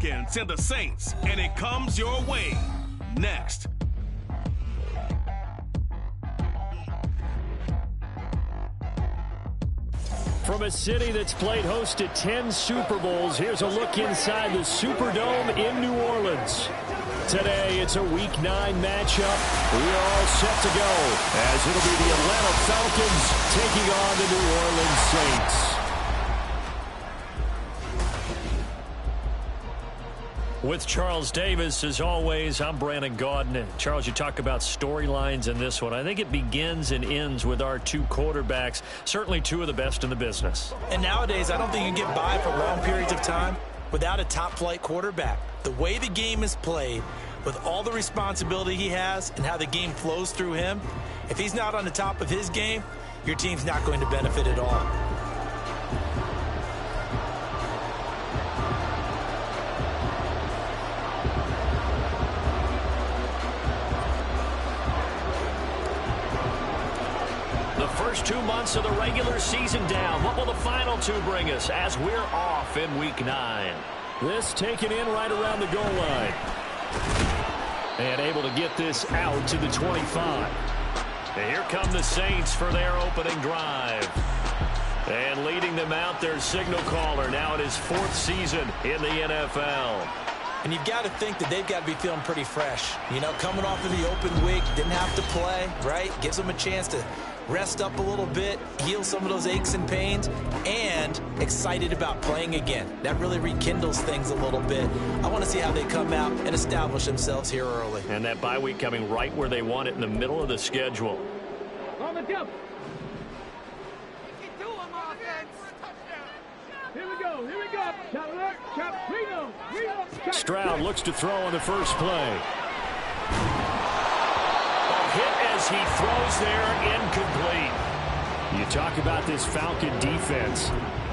Falcons and the Saints, and it comes your way next. From a city that's played host to 10 Super Bowls, here's a look inside the Superdome in New Orleans. Today, it's a Week 9 matchup. We are all set to go, as it'll be the Atlanta Falcons taking on the New Orleans Saints. With Charles Davis, as always, I'm Brandon Gaudin. And Charles, you talk about storylines in this one. I think it begins and ends with our two quarterbacks, certainly two of the best in the business. And nowadays, I don't think you can get by for long periods of time without a top-flight quarterback. The way the game is played, with all the responsibility he has and how the game flows through him, if he's not on the top of his game, your team's not going to benefit at all. First 2 months of the regular season down. What will the final two bring us as we're off in Week 9? This taken in right around the goal line. And able to get this out to the 25. And here come the Saints for their opening drive. And leading them out, their signal caller now in his 4th season in the NFL. And you've got to think that they've got to be feeling pretty fresh. You know, coming off of the open week, didn't have to play, right? Gives them a chance to rest up a little bit, heal some of those aches and pains, and excited about playing again. That really rekindles things a little bit. I want to see how they come out and establish themselves here early. And that bye week coming right where they want it, in the middle of the schedule. On the jump. Here we go, here we go. Chop alert, chop, Reno. Stroud looks to throw on the first play. Hit as he throws there, incomplete. You talk about this Falcon defense.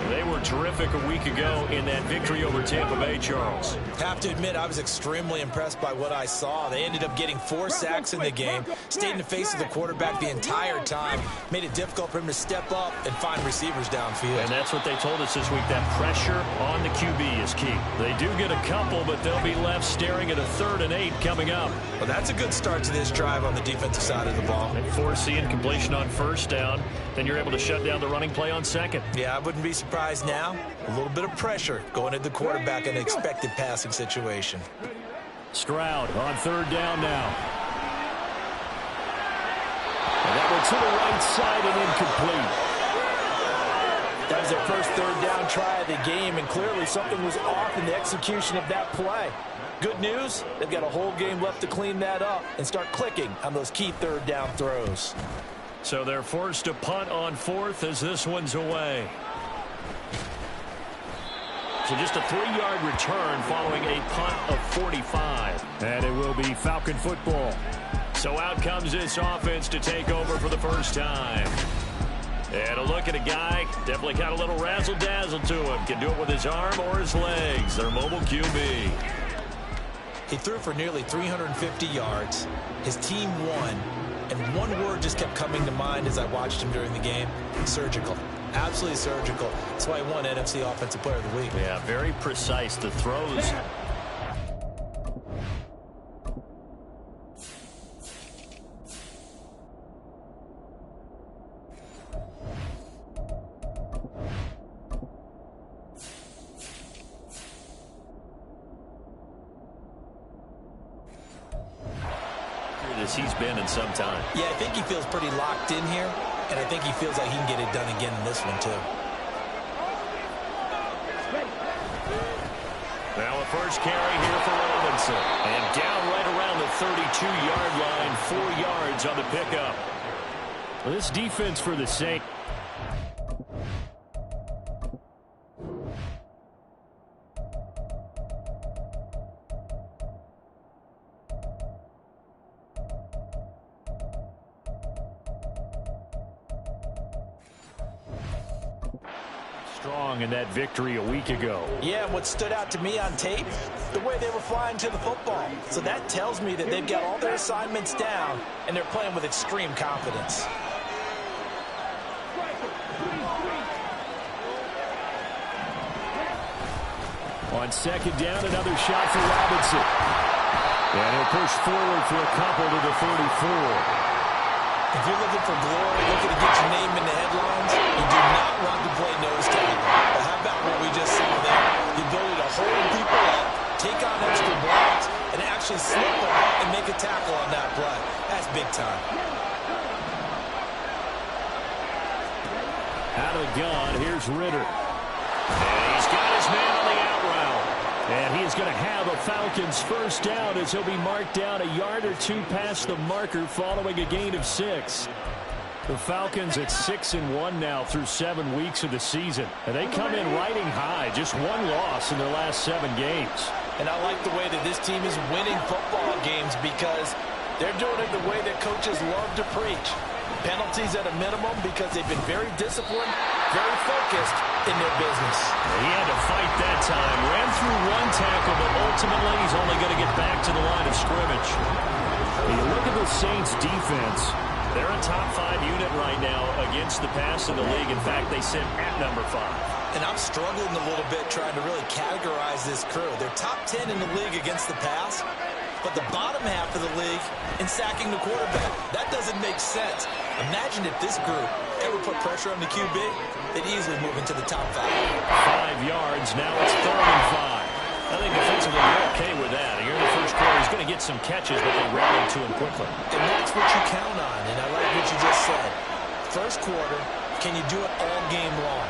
They were terrific a week ago in that victory over Tampa Bay, Charles. Have to admit, I was extremely impressed by what I saw. They ended up getting 4 sacks in the game, stayed in the face of the quarterback the entire time, made it difficult for him to step up and find receivers downfield. And that's what they told us this week, that pressure on the QB is key. They do get a couple, but they'll be left staring at a 3rd and 8 coming up. Well, that's a good start to this drive on the defensive side of the ball. And forcing completion on first down, then you're able to shut down the running play on second. Yeah, I wouldn't be surprised now. A little bit of pressure going at the quarterback in an expected passing situation. Stroud on 3rd down now. And that one to the right side and incomplete. That was their first 3rd down try of the game, and clearly something was off in the execution of that play. Good news, they've got a whole game left to clean that up and start clicking on those key 3rd down throws. So they're forced to punt on 4th as this one's away. So just a 3-yard return following a punt of 45. And it will be Falcon football. So out comes this offense to take over for the first time. And a look at a guy, definitely got a little razzle-dazzle to him. Can do it with his arm or his legs. Their mobile QB. He threw for nearly 350 yards. His team won. And one word just kept coming to mind as I watched him during the game. Surgical. Absolutely surgical. That's why he won NFC Offensive Player of the Week. Yeah, very precise. The throws. As he's been in some time. Yeah, I think he feels pretty locked in here, and I think he feels like he can get it done again in this one too. Now a first carry here for Robinson. And down right around the 32-yard line, 4 yards on the pickup. Well, this defense for the Saints. Strong in that victory a week ago. Yeah, what stood out to me on tape, the way they were flying to the football. So that tells me that they've got all their assignments down, and they're playing with extreme confidence. On second down, another shot for Robinson. And he'll push forward for a couple to the 34. If you're looking for glory, looking to get your name in the headlines, you do not want to play nose tackle. But how about what we just saw there? The ability to hold people up, take on extra blocks, and actually slip them and make a tackle on that play. That's big time. Out of the gun, here's Ritter. And he's got his man on the out route. And he's going to have a Falcons first down as he'll be marked down a yard or two past the marker following a gain of 6. The Falcons at 6-1 now through 7 weeks of the season. And they come in riding high, just one loss in their last 7 games. And I like the way that this team is winning football games because they're doing it the way that coaches love to preach. Penalties at a minimum because they've been very disciplined, very focused in their business. He had to fight that time. Ran through one tackle, but ultimately he's only going to get back to the line of scrimmage. When you look at the Saints' defense, they're a top 5 unit right now against the pass in the league. In fact, they sit at number 5. And I'm struggling a little bit trying to really categorize this crew. They're top 10 in the league against the pass, but the bottom half of the league in sacking the quarterback. That doesn't make sense. Imagine if this group ever put pressure on the QB, they'd easily move into the top 5. 5 yards, now it's 3rd and 5. I think defensively you're okay with that. Here in the first quarter, he's going to get some catches, but they rallied to him quickly. And that's what you count on, and I like what you just said. First quarter, can you do it all game long?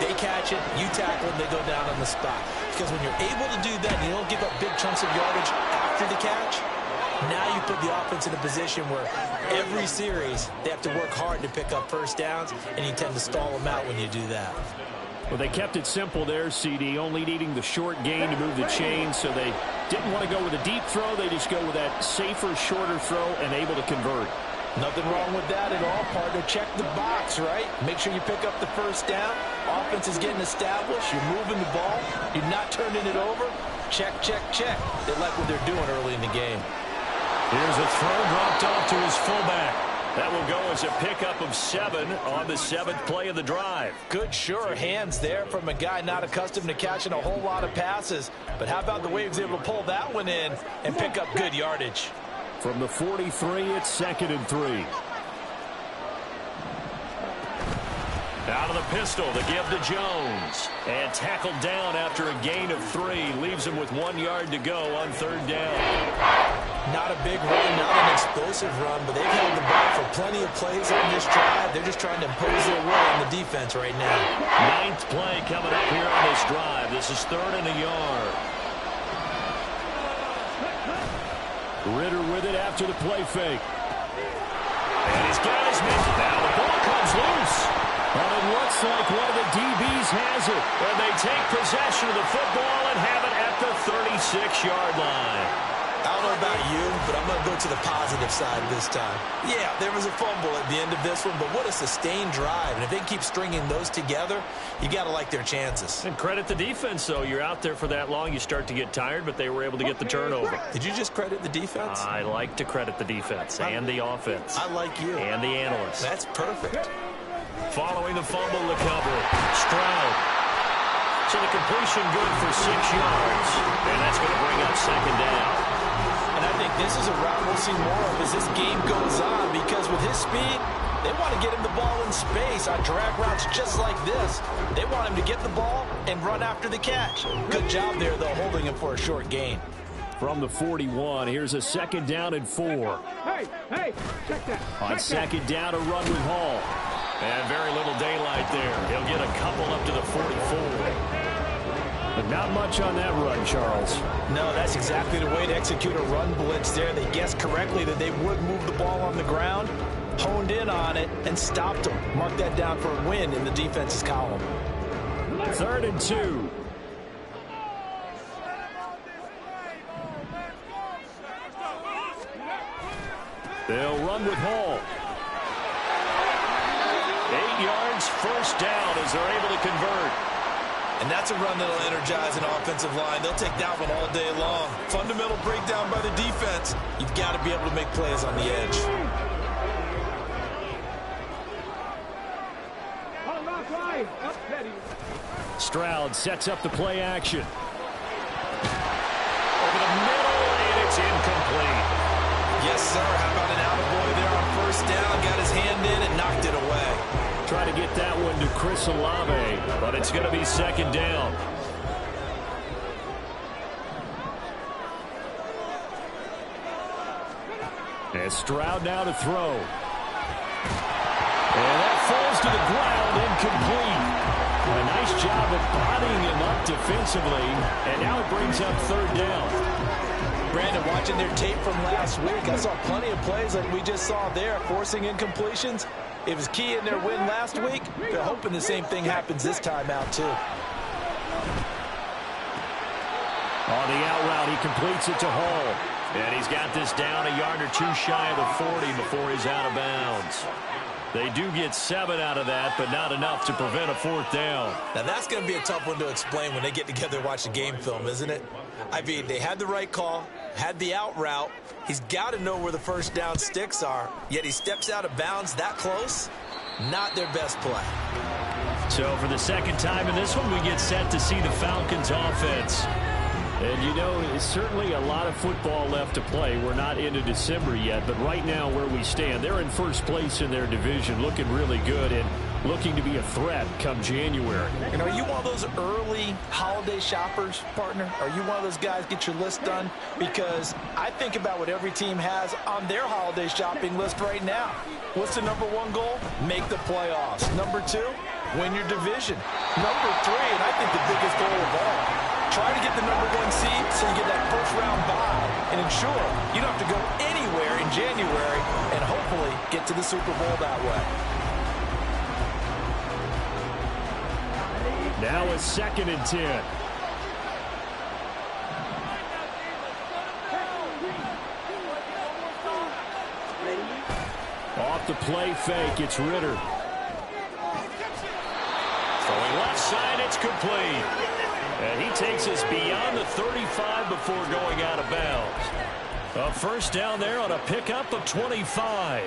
They catch it, you tackle them, they go down on the spot. Because when you're able to do that, and you don't give up big chunks of yardage after the catch, now you put the offense in a position where every series they have to work hard to pick up first downs, and you tend to stall them out when you do that. Well, they kept it simple there, CD, only needing the short gain to move the chains, so they didn't want to go with a deep throw. They just go with that safer, shorter throw and able to convert. Nothing wrong with that at all, partner. Check the box, right? Make sure you pick up the first down. Offense is getting established. You're moving the ball. You're not turning it over. Check, check, check. They like what they're doing early in the game. Here's a throw dropped off to his fullback. That will go as a pickup of 7 on the 7th play of the drive. Good, sure hands there from a guy not accustomed to catching a whole lot of passes. But how about the way he was able to pull that one in and pick up good yardage? From the 43, it's 2nd and 3. Out of the pistol, the give to Jones. And tackled down after a gain of 3. Leaves him with 1 yard to go on 3rd down. Not a big run, not an explosive run, but they've held the ball for plenty of plays on this drive. They're just trying to impose their will on the defense right now. 9th play coming up here on this drive. This is 3rd and a yard. Ritter with it after the play fake. And he's got his man. Now the ball comes loose. But it looks like one of the DBs has it. And they take possession of the football and have it at the 36-yard line. I don't know about you, but I'm going to go to the positive side this time. Yeah, there was a fumble at the end of this one, but what a sustained drive. And if they keep stringing those together, you got to like their chances. And credit the defense, though. You're out there for that long, you start to get tired, but they were able to get the turnover. Did you just credit the defense? I like to credit the defense and the offense. I like you. And the analysts. That's perfect. Following the fumble recovery, Stroud. So the completion good for 6 yards. And that's going to bring up 2nd down. And I think this is a route we'll see more of as this game goes on, because with his speed, they want to get him the ball in space on drag routes just like this. They want him to get the ball and run after the catch. Good job there, though, holding him for a short gain. From the 41, here's a 2nd down and 4. Hey, check that. On 2nd down, a run with Hall. And very little daylight there. He'll get a couple up to the 44. But not much on that run, Charles. No, that's exactly the way to execute a run blitz there. They guessed correctly that they would move the ball on the ground, honed in on it, and stopped them. Mark that down for a win in the defense's column. 3rd and 2. They'll run with Hall. 8 yards, first down as they're able to convert. And that's a run that'll energize an offensive line. They'll take that one all day long. Fundamental breakdown by the defense. You've got to be able to make plays on the edge. Stroud sets up the play action. Chris Olave, but it's going to be second down. And Stroud now to throw. And that falls to the ground, incomplete. A nice job of bodying him up defensively, and now it brings up third down. Brandon, watching their tape from last week, I saw plenty of plays like we just saw there, forcing incompletions. It was key in their win last week. They're hoping the same thing happens this time out, too. On the out route, he completes it to Hall. And he's got this down a yard or two shy of the 40 before he's out of bounds. They do get 7 out of that, but not enough to prevent a fourth down. Now, that's going to be a tough one to explain when they get together and watch the game film, isn't it? I mean, they had the right call, had the out route. He's got to know where the first down sticks are, yet he steps out of bounds that close. Not their best play. So for the second time in this one, we get set to see the Falcons offense. And, you know, it's certainly a lot of football left to play. We're not into December yet, but right now where we stand, they're in first place in their division, looking really good and looking to be a threat come January. And are you one of those early holiday shoppers, partner? Are you one of those guys get your list done? Because I think about what every team has on their holiday shopping list right now. What's the number one goal? Make the playoffs. Number 2, win your division. Number 3, and I think the biggest goal of all, try to get the number 1 seed so you get that first-round bye and ensure you don't have to go anywhere in January and hopefully get to the Super Bowl that way. Now a 2nd and 10. Off the play fake, it's Ritter. Throwing left side, it's complete. And he takes us beyond the 35 before going out of bounds. A first down there on a pickup of 25.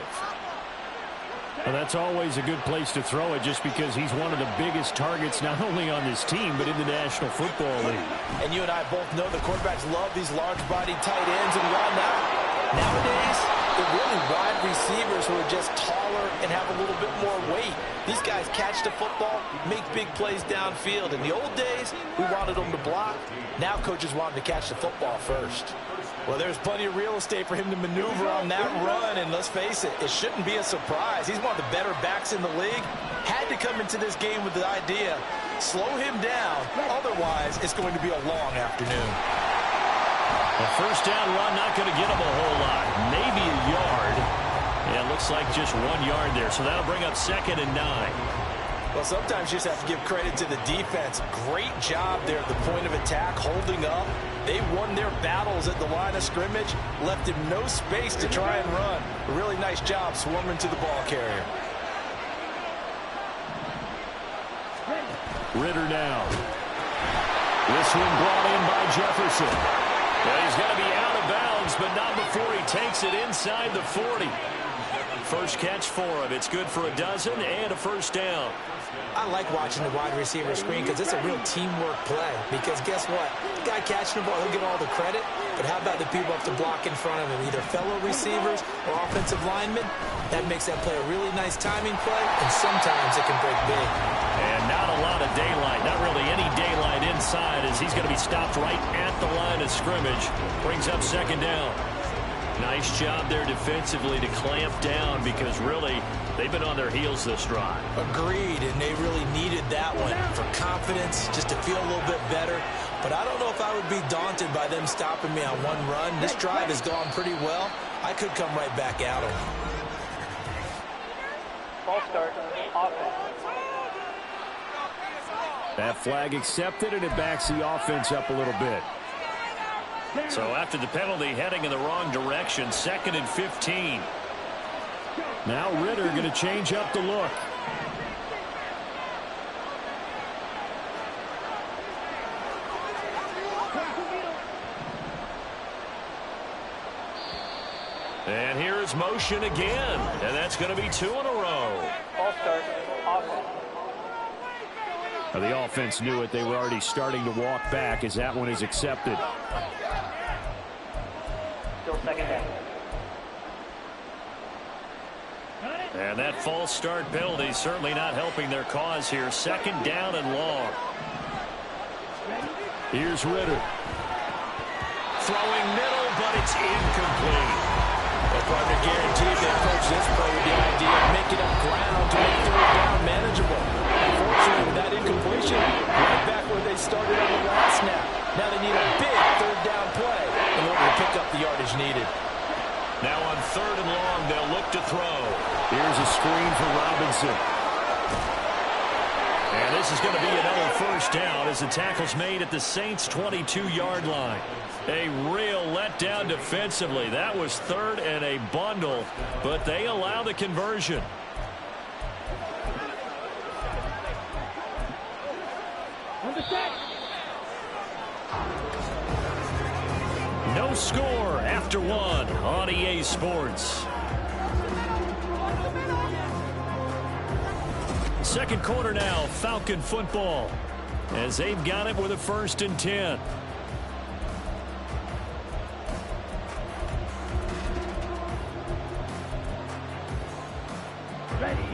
And that's always a good place to throw it just because he's one of the biggest targets not only on this team but in the National Football League. And you and I both know the quarterbacks love these large-bodied tight ends, and why not? Nowadays, they're really wide receivers who are just taller and have a little bit more weight. These guys catch the football, make big plays downfield. In the old days, we wanted them to block. Now coaches want them to catch the football first. Well, there's plenty of real estate for him to maneuver on that run, and let's face it, it shouldn't be a surprise. He's one of the better backs in the league. Had to come into this game with the idea, slow him down, otherwise it's going to be a long afternoon. A first down run, not going to get him a whole lot, maybe a yard. And it looks like just 1 yard there, so that'll bring up 2nd and 9. Well, sometimes you just have to give credit to the defense. Great job there at the point of attack, holding up. They won their battles at the line of scrimmage, left him no space to try and run. A really nice job swarming to the ball carrier. Ritter now. This one brought in by Jefferson. Well, he's going to be out of bounds, but not before he takes it inside the 40. First catch for him. It's good for a dozen and a first down. I like watching the wide receiver screen because it's a real teamwork play. Because guess what? The guy catching the ball, he'll get all the credit. But how about the people up to block in front of him, either fellow receivers or offensive linemen? That makes that play a really nice timing play, and sometimes it can break big. And not a lot of daylight, not really any daylight inside as he's going to be stopped right at the line of scrimmage. Brings up 2nd down. Nice job there defensively to clamp down because really they've been on their heels this drive. Agreed, and they really needed that one for confidence, just to feel a little bit better. But I don't know if I would be daunted by them stopping me on one run. This drive has gone pretty well. I could come right back at them. Ball start, offense. That flag accepted, and it backs the offense up a little bit. So after the penalty, heading in the wrong direction, 2nd and 15. Now Ritter going to change up the look. And here is motion again, and that's going to be 2 in a row. Ball start, offense. The offense knew it. They were already starting to walk back as that one is accepted. Still 2nd down. And that false start penalty certainly not helping their cause here. 2nd down and long. Here's Ritter. Throwing middle, but it's incomplete. Well, partner, guaranteed they approach this play with the idea of making up ground to make 3rd down manageable. Unfortunately, with that incompletion, right back where they started on the last snap. Now they need a big 3rd down play in order to pick up the yardage needed. Now on 3rd and long, they'll look to throw. Here's a screen for Robinson. And this is going to be another 1st down as the tackle's made at the Saints' 22-yard line. A real letdown defensively. That was 3rd and a bundle, but they allow the conversion. No score after 1 on EA Sports. 2nd quarter now, Falcon football, as they've got it with a 1st and 10. Ready.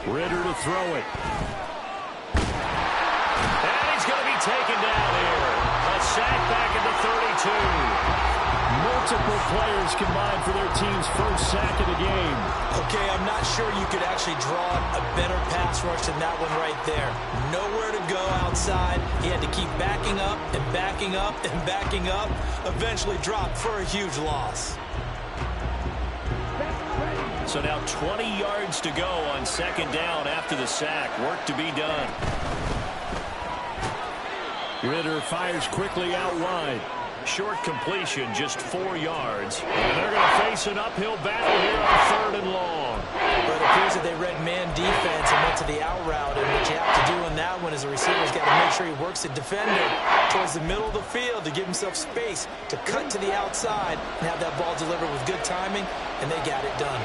Ritter to throw it. And he's going to be taken down here. A sack back at the 32. Multiple players combined for their team's 1st sack of the game. Okay, I'm not sure you could actually draw a better pass rush than that one right there. Nowhere to go outside. He had to keep backing up and backing up and backing up. Eventually dropped for a huge loss. So now 20 yards to go on 2nd down after the sack. Work to be done. Ritter fires quickly out wide. Short completion, just 4 yards. And they're going to face an uphill battle here on 3rd and long. But it appears that they read man defense and went to the out route. And what you have to do on that one is the receiver's got to make sure he works the defender towards the middle of the field to give himself space to cut to the outside and have that ball delivered with good timing, and they got it done.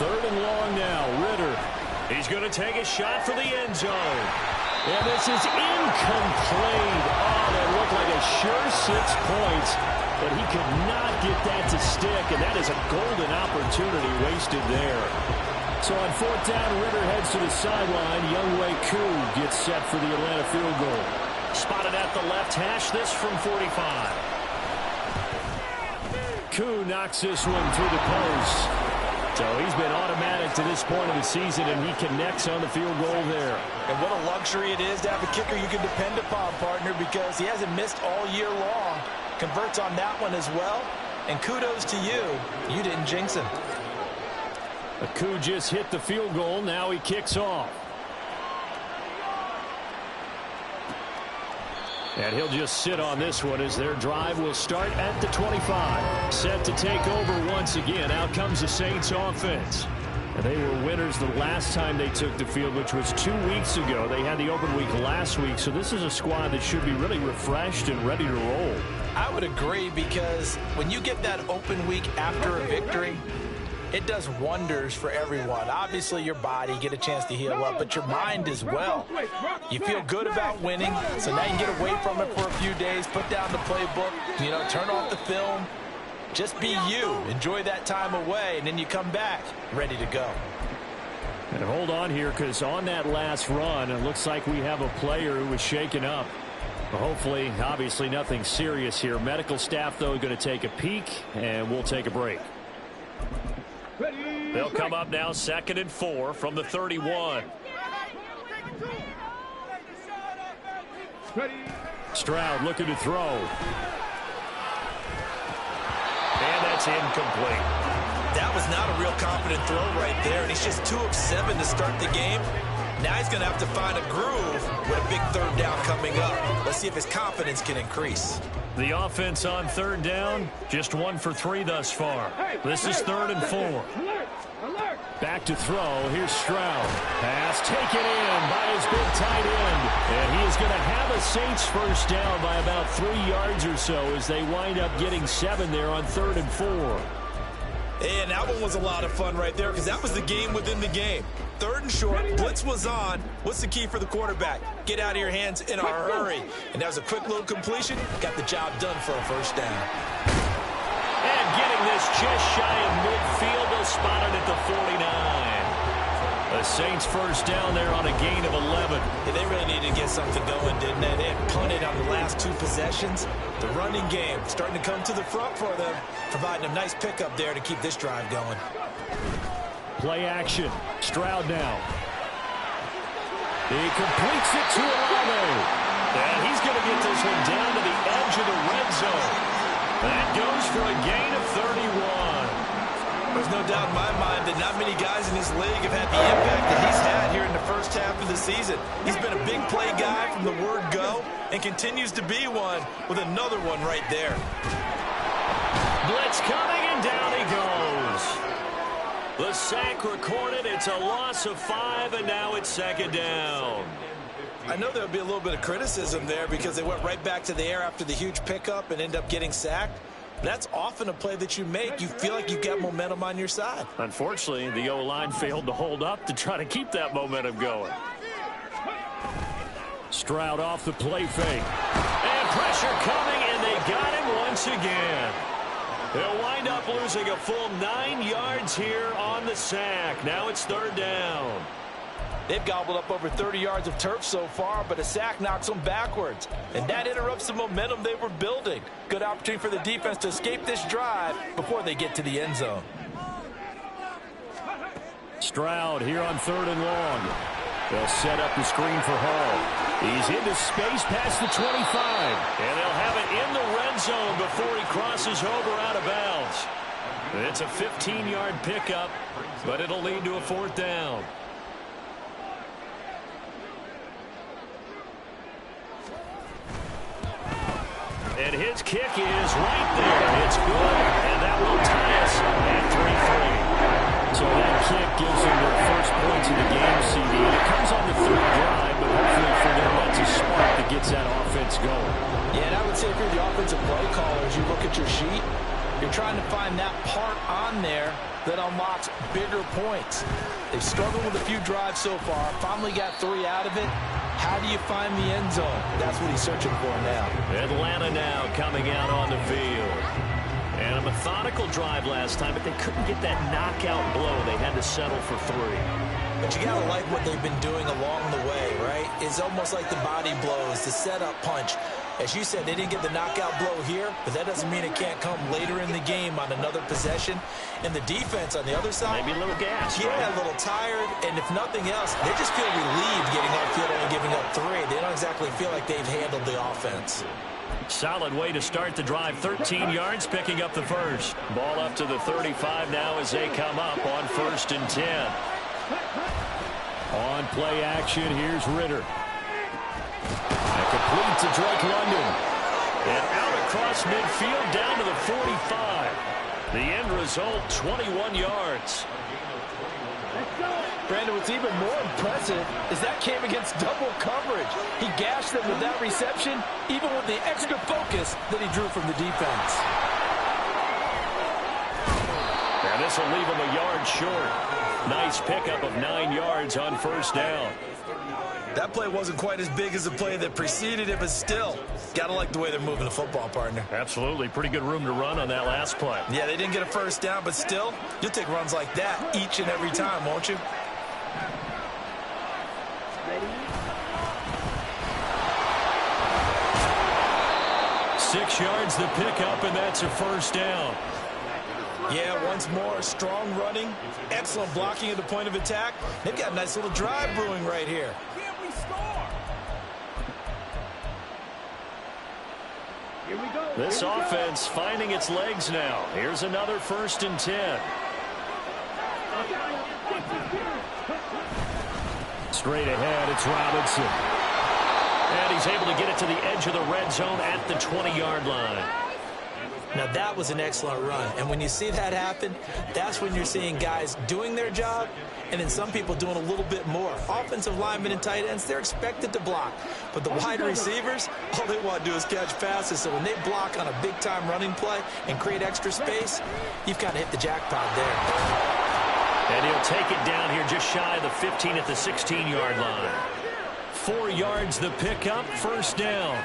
Third and long now, Ritter. He's going to take a shot for the end zone. And this is incomplete. Oh, that looked like a sure 6 points, but he could not get that to stick, and that is a golden opportunity wasted there. So on 4th down, Ritter heads to the sideline. Younghoe Koo gets set for the Atlanta field goal. Spotted at the left hash, this from 45. Koo knocks this one through the post. So he's been automatic to this point of the season, and he connects on the field goal there. And what a luxury it is to have a kicker you can depend upon, partner, because he hasn't missed all year long. Converts on that one as well. And kudos to you. You didn't jinx him. Koo just hit the field goal. Now he kicks off. And he'll just sit on this one as their drive will start at the 25. Set to take over once again. Out comes the Saints offense. And they were winners the last time they took the field, which was 2 weeks ago. They had the open week last week, so this is a squad that should be really refreshed and ready to roll. I would agree, because when you get that open week after a victory, it does wonders for everyone. Obviously, your body, get a chance to heal up, but your mind as well. You feel good about winning, so now you can get away from it for a few days, put down the playbook, turn off the film. Just be you. Enjoy that time away, and then you come back ready to go. And hold on here, because on that last run, it looks like we have a player who was shaken up. Hopefully, obviously, nothing serious here. Medical staff, though, going to take a peek, and we'll take a break. They'll come up now 2nd and 4 from the 31. Stroud looking to throw. And that's incomplete. That was not a real confident throw right there, and he's just 2 of 7 to start the game. Now he's going to have to find a groove with a big 3rd down coming up. Let's see if his confidence can increase. The offense on 3rd down, just 1 for 3 thus far. This is 3rd and 4. Back to throw. Here's Stroud. Pass taken in by his big tight end. And he is going to have a Saints first down by about 3 yards or so as they wind up getting 7 there on 3rd and 4. And that one was a lot of fun right there, because that was the game within the game. 3rd and short. Blitz was on. What's the key for the quarterback? Get out of your hands in a hurry. And that was a quick little completion. Got the job done for a first down. And getting this just shy of midfield, they'll spot it at the 49. The Saints first down there on a gain of 11. Yeah, they really needed to get something going, didn't they? They had punted on the last 2 possessions. The running game starting to come to the front for them, providing a nice pickup there to keep this drive going. Play action. Stroud now. He completes it to Olave. And he's going to get this one down to the edge of the red zone. That goes for a gain of 31. There's no doubt in my mind that not many guys in this league have had the impact that he's had here in the first half of the season. He's been a big play guy from the word go and continues to be one with another one right there. Blitz coming, and down he goes. The sack recorded. It's a loss of 5, and now it's 2nd down. I know there would be a little bit of criticism there because they went right back to the air after the huge pickup and end up getting sacked. That's often a play that you make. You feel like you've got momentum on your side. Unfortunately, the O-line failed to hold up to try to keep that momentum going. Stroud off the play fake. And pressure coming, and they got him once again. They'll wind up losing a full 9 yards here on the sack. Now it's 3rd down. They've gobbled up over 30 yards of turf so far, but a sack knocks them backwards. And that interrupts the momentum they were building. Good opportunity for the defense to escape this drive before they get to the end zone. Stroud here on 3rd and long. They'll set up the screen for Hall. He's into space past the 25. And they'll have it in the red zone before he crosses over out of bounds. It's a 15-yard pickup, but it'll lead to a 4th down. And his kick is right there. It's good, and that will tie us at 3-3. So that kick gives them their first points of the game, CD. It comes on the 3rd drive, but hopefully for them that's a spark that gets that offense going. Yeah, and I would say if you're the offensive play caller, as you look at your sheet, you're trying to find that part on there that unlocks bigger points. They've struggled with a few drives so far, finally got 3 out of it. How do you find the end zone? That's what he's searching for now. Atlanta now coming out on the field. And a methodical drive last time, but they couldn't get that knockout blow. They had to settle for 3. But you got to like what they've been doing along the way, right? It's almost like the body blows, the setup punch. As you said, they didn't get the knockout blow here, but that doesn't mean it can't come later in the game on another possession. And the defense on the other side, maybe a little gas. Yeah, right? A little tired, and if nothing else, they just feel relieved getting upfield and giving up 3. They don't exactly feel like they've handled the offense. Solid way to start the drive. 13 yards, picking up the first. Ball up to the 35 now as they come up on 1st and 10. On play action, here's Ritter. Complete to Drake London. And out across midfield down to the 45. The end result, 21 yards. Brandon, what's even more impressive is that came against double coverage. He gashed them with that reception, even with the extra focus that he drew from the defense. And this will leave him a yard short. Nice pickup of 9 yards on 1st down. That play wasn't quite as big as the play that preceded it, but still, gotta like the way they're moving the football, partner. Absolutely. Pretty good room to run on that last play. Yeah, they didn't get a first down, but still, you'll take runs like that each and every time, won't you? Ready? 6 yards the pickup, and that's a 1st down. Yeah, once more, strong running, excellent blocking at the point of attack. They've got a nice little drive brewing right here. Here we go. This offense finding its legs now. Here's another 1st and 10. Straight ahead, it's Robinson. And he's able to get it to the edge of the red zone at the 20-yard line. Now, that was an excellent run. And when you see that happen, that's when you're seeing guys doing their job and then some people doing a little bit more. Offensive linemen and tight ends, they're expected to block. But the wide receivers, all they want to do is catch passes. So when they block on a big-time running play and create extra space, you've kind of hit the jackpot there. And he'll take it down here just shy of the 15 at the 16-yard line. 4 yards the pickup, first down.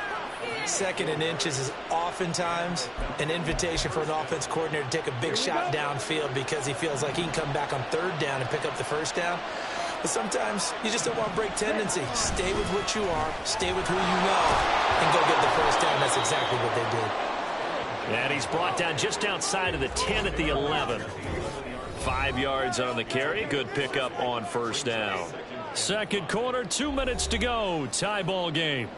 2nd and inches is oftentimes an invitation for an offense coordinator to take a big shot downfield because he feels like he can come back on 3rd down and pick up the first down. But sometimes you just don't want to break tendency. Stay with what you are, stay with who you know, and go get the first down. That's exactly what they did. And he's brought down just outside of the 10 at the 11. 5 yards on the carry. Good pickup on first down. Second quarter, 2 minutes to go. Tie ball game.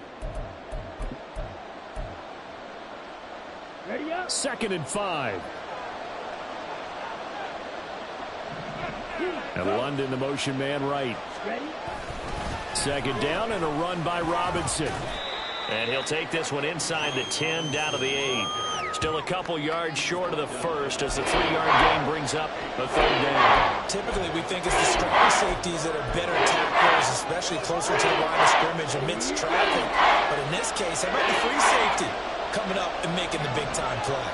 Ready up. 2nd and 5. And London, the motion man right. Ready. 2nd down and a run by Robinson. And he'll take this one inside the 10 down to the 8. Still a couple yards short of the first as the 3-yard gain brings up a 3rd down. Typically, we think it's the strong safeties that are better tacklers, especially closer to the line of scrimmage amidst traffic. But in this case, how about the free safety coming up and making the big-time play?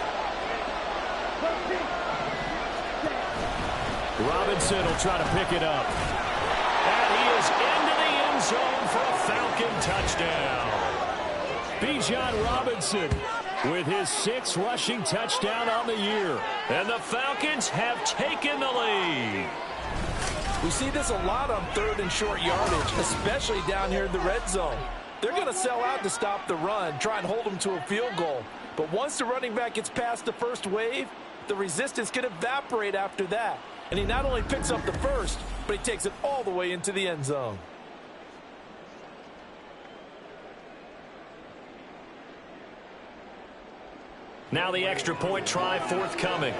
Robinson will try to pick it up. And he is into the end zone for a Falcon touchdown. Bijan Robinson with his 6th rushing touchdown on the year. And the Falcons have taken the lead. We see this a lot on 3rd and short yardage, especially down here in the red zone. They're going to sell out to stop the run, try and hold them to a field goal. But once the running back gets past the first wave, the resistance can evaporate after that. And he not only picks up the first, but he takes it all the way into the end zone. Now the extra point try forthcoming.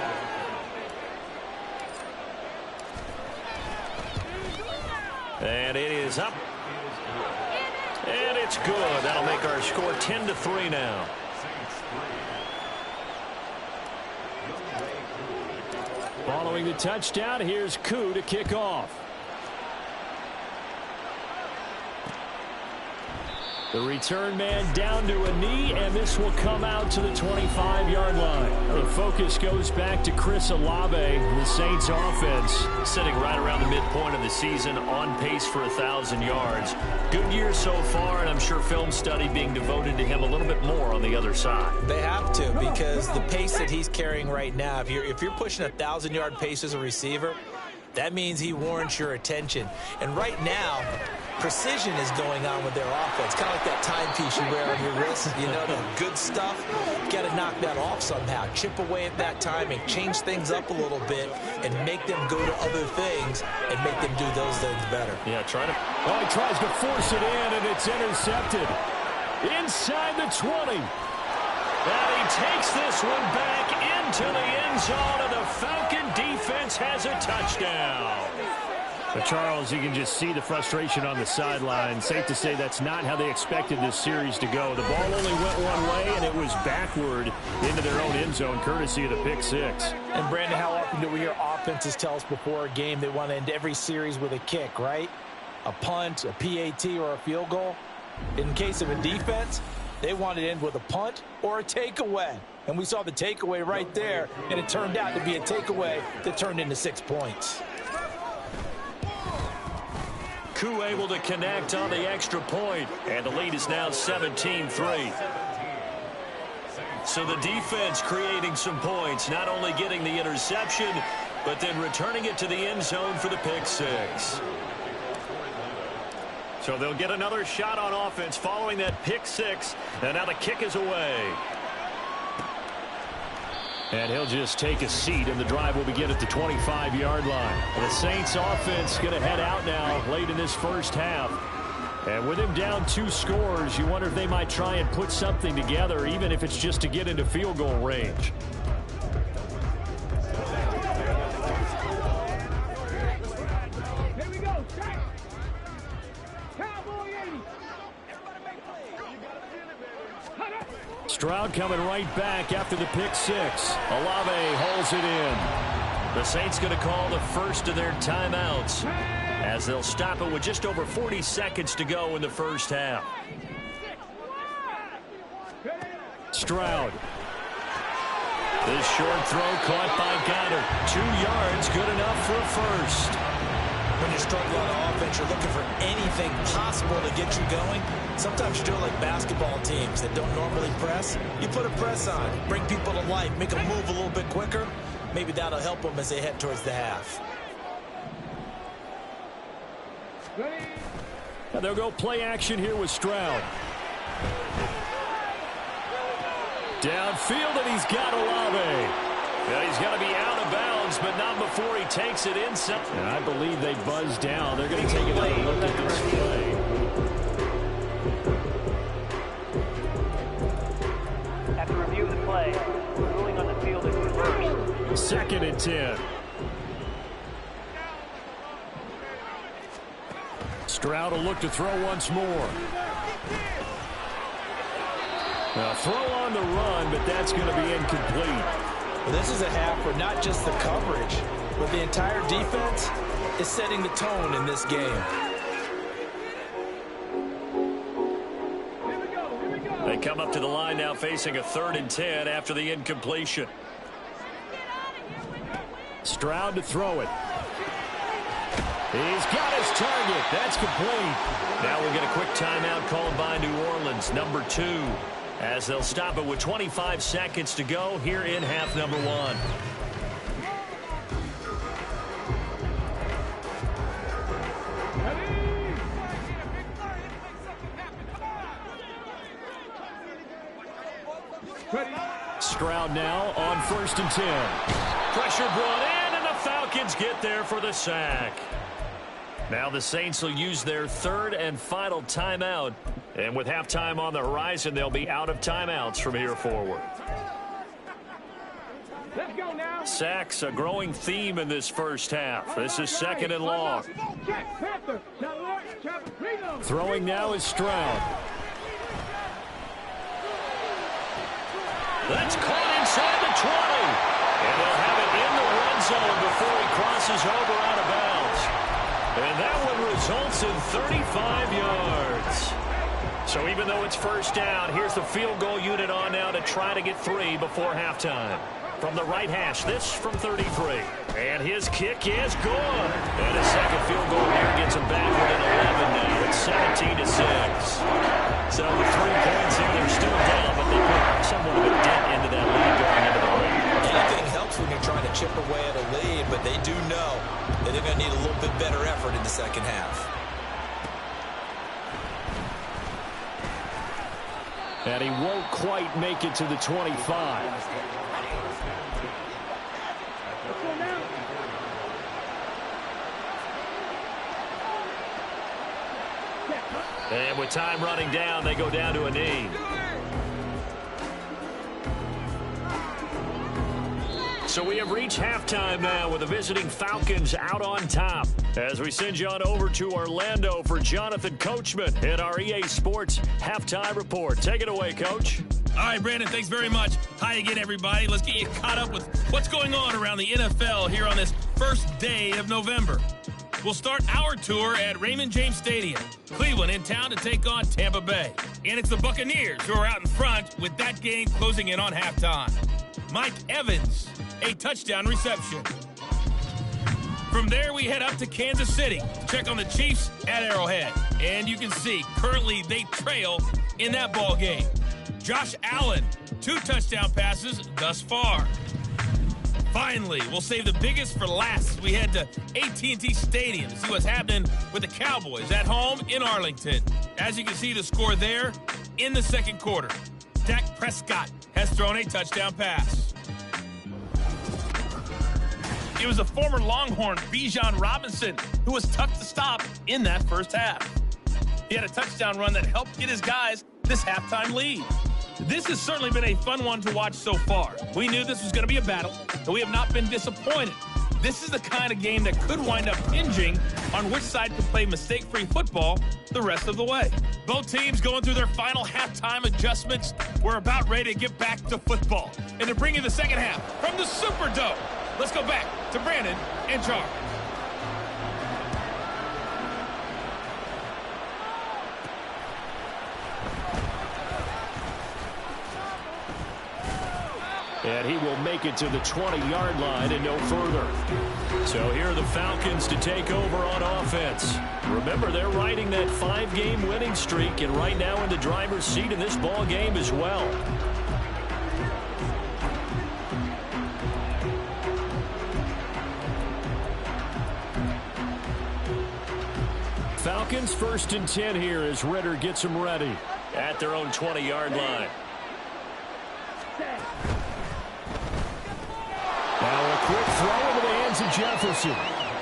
And it is up. And it's good. That'll make our score 10-3 now. Following the touchdown, here's Koo to kick off. The return man down to a knee, and this will come out to the 25-yard line. The focus goes back to Chris Olave, the Saints offense, sitting right around the midpoint of the season, on pace for 1,000 yards. Good year so far, and I'm sure film study being devoted to him a little bit more on the other side. They have to, because the pace that he's carrying right now, if you're pushing 1,000-yard pace as a receiver, that means he warrants your attention. And right now, precision is going on with their offense. Kind of like that timepiece you wear on your wrist. You know, the good stuff. Got to knock that off somehow. Chip away at that timing. Change things up a little bit and make them go to other things and make them do those things better. Yeah, well, he tries to force it in, and it's intercepted. Inside the 20. And he takes this one back into the end zone, and the Falcon defense has a touchdown. But Charles, you can just see the frustration on the sideline. Safe to say that's not how they expected this series to go. The ball only went one way, and it was backward into their own end zone, courtesy of the pick six. And, Brandon, how often do we hear offenses tell us before a game they want to end every series with a kick, right? A punt, a PAT, or a field goal. In case of a defense, they want to end with a punt or a takeaway. And we saw the takeaway right there, and it turned out to be a takeaway that turned into 6 points. Koo able to connect on the extra point, and the lead is now 17-3. So the defense creating some points, not only getting the interception, but then returning it to the end zone for the pick six. So they'll get another shot on offense following that pick six, and now the kick is away. And he'll just take a seat, and the drive will begin at the 25-yard line. The Saints offense going to head out now late in this first half. And with him down 2 scores, you wonder if they might try and put something together, even if it's just to get into field goal range. Here we go. Cowboy 80. Stroud coming right back after the pick six. Olave holds it in. The Saints going to call the first of their timeouts as they'll stop it with just over 40 seconds to go in the first half. This short throw caught by Goddard. 2 yards, good enough for a first. When you struggle on offense, you're looking for anything possible to get you going. Sometimes you do it like basketball teams that don't normally press. You put a press on, bring people to life, make them move a little bit quicker. Maybe that'll help them as they head towards the half. And they'll go play action here with Stroud. Downfield, and he's got Olave. Yeah, he's got to be out of bounds, but not before he takes it inside. And I believe they buzzed down. They're going to take another look at this play. After review of the play, ruling on the field is reversed. 2nd and 10. Stroud will look to throw once more. Now, throw on the run, but that's going to be incomplete. Well, this is a half where not just the coverage, but the entire defense is setting the tone in this game. They come up to the line now facing a 3rd and 10 after the incompletion. Stroud to throw it. He's got his target. That's complete. Now we'll get a quick timeout called by New Orleans, number 2, as they'll stop it with 25 seconds to go here in half number 1. Stroud now on 1st and 10. Pressure brought in, and the Falcons get there for the sack. Now the Saints will use their 3rd and final timeout. And with halftime on the horizon, they'll be out of timeouts from here forward. Let's go now. Sacks, a growing theme in this first half. This is 2nd and long. Throwing now is Stroud. That's caught inside the 20. And they'll have it in the red zone before he crosses over out of bounds. And that one results in 35 yards. So even though it's first down, here's the field goal unit on now to try to get 3 before halftime. From the right hash, this from 33. And his kick is good. And a second field goal here gets him back within 11 now. It's 17-6. So with 3 points here, they're still down, but they put somewhat of a dent into that lead going into the break. Anything helps when you're trying to chip away at a lead, but they do know that they're going to need a little bit better effort in the second half. And he won't quite make it to the 25. And with time running down, they go down to a knee. So we have reached halftime now with the visiting Falcons out on top. As we send you on over to Orlando for Jonathan Coachman in our EA Sports Halftime Report. Take it away, Coach. All right, Brandon, thanks very much. Hi again, everybody. Let's get you caught up with what's going on around the NFL here on this first day of November. We'll start our tour at Raymond James Stadium. Cleveland in town to take on Tampa Bay. And it's the Buccaneers who are out in front with that game closing in on halftime. Mike Evans, a touchdown reception. From there, we head up to Kansas City to check on the Chiefs at Arrowhead. And you can see, currently they trail in that ball game. Josh Allen, 2 touchdown passes thus far. Finally, we'll save the biggest for last as we head to AT&T Stadium to see what's happening with the Cowboys at home in Arlington. As you can see, the score there in the second quarter. Dak Prescott has thrown a touchdown pass. It was the former Longhorn Bijan Robinson who was tough to stop in that first half. He had a touchdown run that helped get his guys this halftime lead. This has certainly been a fun one to watch so far. We knew this was going to be a battle, and we have not been disappointed. This is the kind of game that could wind up hinging on which side can play mistake-free football the rest of the way. Both teams going through their final halftime adjustments. We're about ready to get back to football. And to bring you the second half from the Superdome, let's go back to Brandon and Charles. And he will make it to the 20-yard line and no further. So here are the Falcons to take over on offense. Remember, they're riding that 5-game winning streak, and right now in the driver's seat in this ball game as well. Falcons 1st and 10 here as Ritter gets them ready at their own 20-yard line. Now a quick throw into the hands of Jefferson.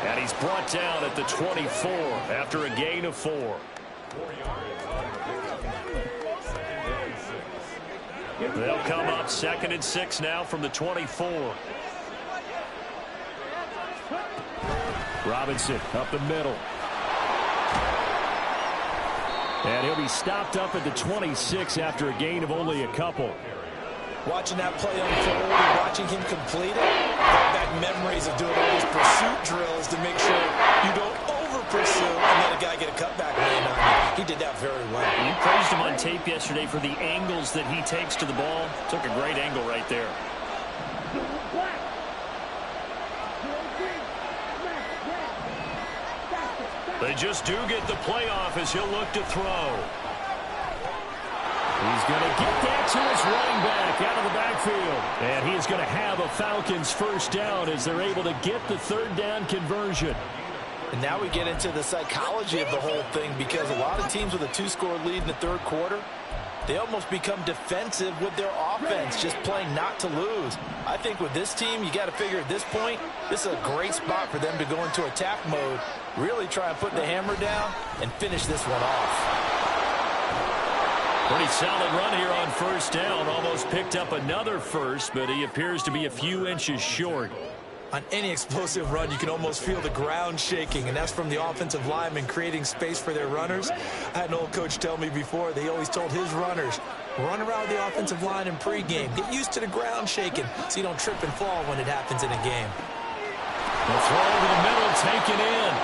And he's brought down at the 24 after a gain of 4. They'll come up 2nd and 6 now from the 24. Robinson up the middle. And he'll be stopped up at the 26 after a gain of only a couple. Watching that play unfold and watching him complete it, brought back memories of doing all these pursuit drills to make sure you don't over-pursue and let a guy get a cutback lane on you. He did that very well. You praised him on tape yesterday for the angles that he takes to the ball. Took a great angle right there. They just do get the playoff as he'll look to throw. He's going to get that to his running back out of the backfield. And he's going to have a Falcons first down as they're able to get the 3rd down conversion. And now we get into the psychology of the whole thing, because a lot of teams with a 2-score lead in the 3rd quarter, they almost become defensive with their offense, just playing not to lose. I think with this team, you got to figure at this point, this is a great spot for them to go into attack mode, really try and put the hammer down and finish this one off. Pretty solid run here on 1st down. Almost picked up another first, but he appears to be a few inches short. On any explosive run, you can almost feel the ground shaking, and that's from the offensive linemen creating space for their runners. I had an old coach tell me before, they always told his runners, run around the offensive line in pregame. Get used to the ground shaking so you don't trip and fall when it happens in a game. The throw over the middle taken in.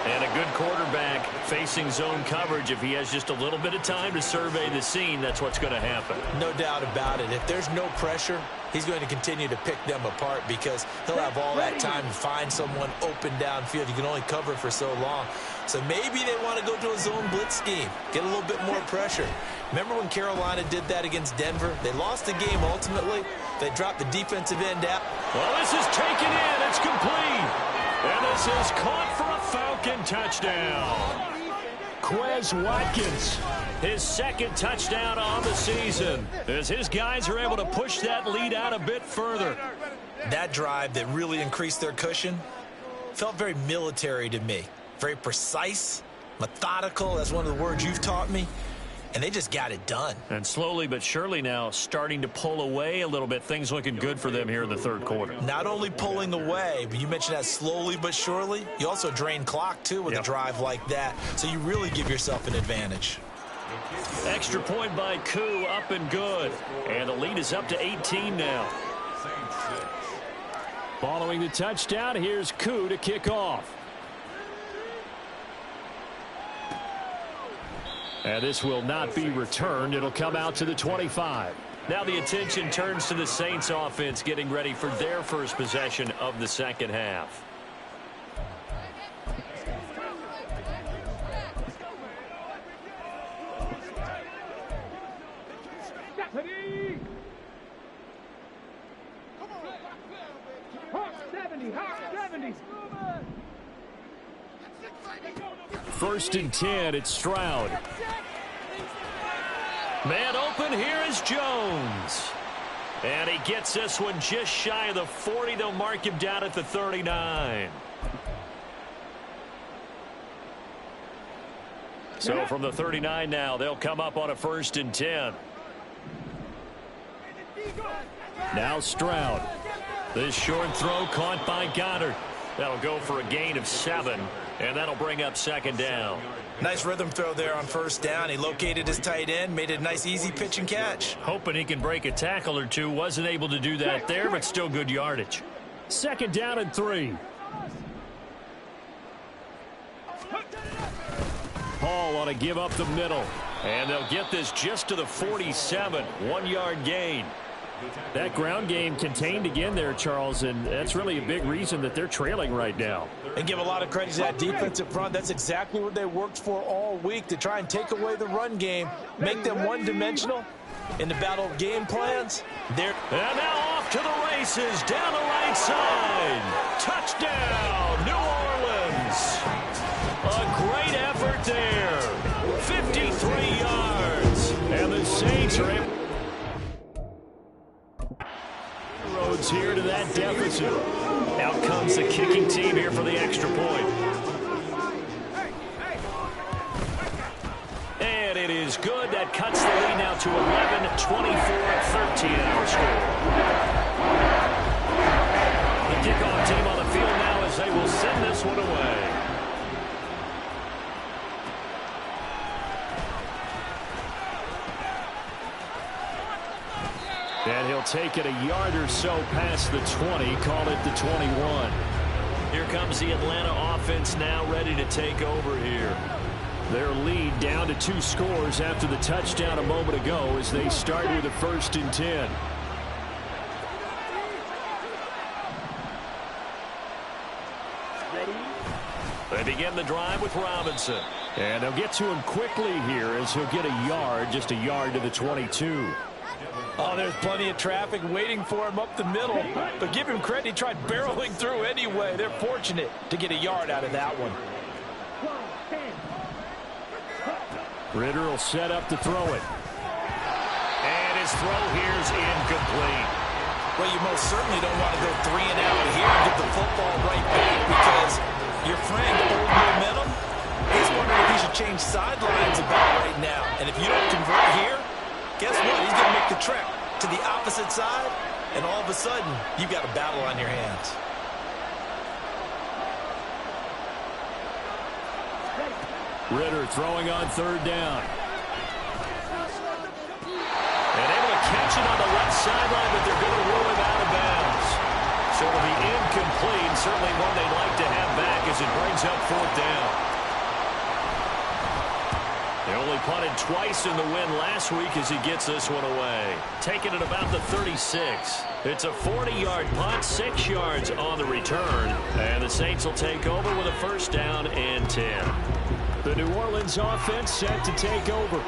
And a good quarterback facing zone coverage. If he has just a little bit of time to survey the scene, that's what's going to happen. No doubt about it. If there's no pressure, he's going to continue to pick them apart because he'll have all that time to find someone open downfield. You can only cover for so long. So maybe they want to go to a zone blitz scheme, get a little bit more pressure. Remember when Carolina did that against Denver? They lost the game ultimately. They dropped the defensive end out. Well, this is taken in. It's complete. And this is caught for a Falcon touchdown. Quez Watkins, his 2nd touchdown on the season, as his guys are able to push that lead out a bit further. That drive that really increased their cushion felt very military to me. Very precise, methodical. That's one of the words you've taught me. And they just got it done. And slowly but surely now starting to pull away a little bit. Things looking good for them here in the 3rd quarter. Not only pulling away, but you mentioned that slowly but surely. You also drain clock, too, with a drive like that. So you really give yourself an advantage. Extra point by Koo, up and good. And the lead is up to 18 now. Following the touchdown, here's Koo to kick off. And this will not be returned. It'll come out to the 25. Now the attention turns to the Saints offense getting ready for their first possession of the 2nd half. Hawk 70, Hawk 70. 1st and 10, it's Stroud. Man open, here is Jones. And he gets this one just shy of the 40. They'll mark him down at the 39. So from the 39 now, they'll come up on a 1st and 10. Now Stroud. This short throw caught by Goddard. That'll go for a gain of 7, and that'll bring up 2nd down. Nice rhythm throw there on 1st down. He located his tight end, made it a nice easy pitch and catch. Hoping he can break a tackle or two. Wasn't able to do that there, but still good yardage. 2nd down and 3. Hall ought to give up the middle. And they'll get this just to the 47. 1-yard gain. That ground game contained again there, Charles, and that's really a big reason that they're trailing right now. And give a lot of credit to that defensive front. That's exactly what they worked for all week, to try and take away the run game, make them one-dimensional. In the battle of game plans, they're... And now off to the races, down the right side. Touchdown, New Orleans. A great effort there. 53 yards. And the Saints are able... Roads here to that deficit. Out comes the kicking team here for the extra point. And it is good. That cuts the lead now to 11, 24-13 our score. The kickoff team on the field now as they will send this one away. And he'll take it a yard or so past the 20, call it the 21. Here comes the Atlanta offense now ready to take over here. Their lead down to 2 scores after the touchdown a moment ago as they start with a 1st and 10. They begin the drive with Robinson. And they'll get to him quickly here as he'll get a yard, just a yard to the 22. Oh, there's plenty of traffic waiting for him up the middle. But give him credit, he tried barreling through anyway. They're fortunate to get a yard out of that one. Ritter will set up to throw it. And his throw here is incomplete. Well, you most certainly don't want to go 3 and out here and get the football right back, because your friend, old momentum, he's wondering if he should change sidelines about right now. And if you don't convert here, guess what? He's going to make the trek to the opposite side, and all of a sudden, you've got a battle on your hands. Ritter throwing on 3rd down. And able to catch it on the left sideline, but they're going to rule him out of bounds. So it'll be incomplete, certainly one they'd like to have back as it brings up 4th down. They only punted twice in the win last week as he gets this one away. Taking it about the 36. It's a 40-yard punt, 6 yards on the return. And the Saints will take over with a 1st down and 10. The New Orleans offense set to take over.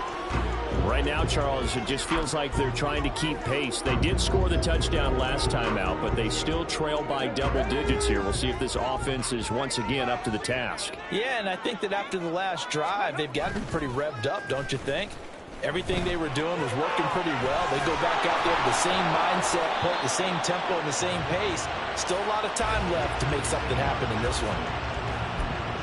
Right now, Charles, it just feels like they're trying to keep pace. They did score the touchdown last time out, but they still trail by double digits here. We'll see if this offense is once again up to the task. Yeah, and I think that after the last drive, they've got to be pretty revved up, don't you think? Everything they were doing was working pretty well. They go back out there with the same mindset, play at the same tempo and the same pace. Still a lot of time left to make something happen in this one.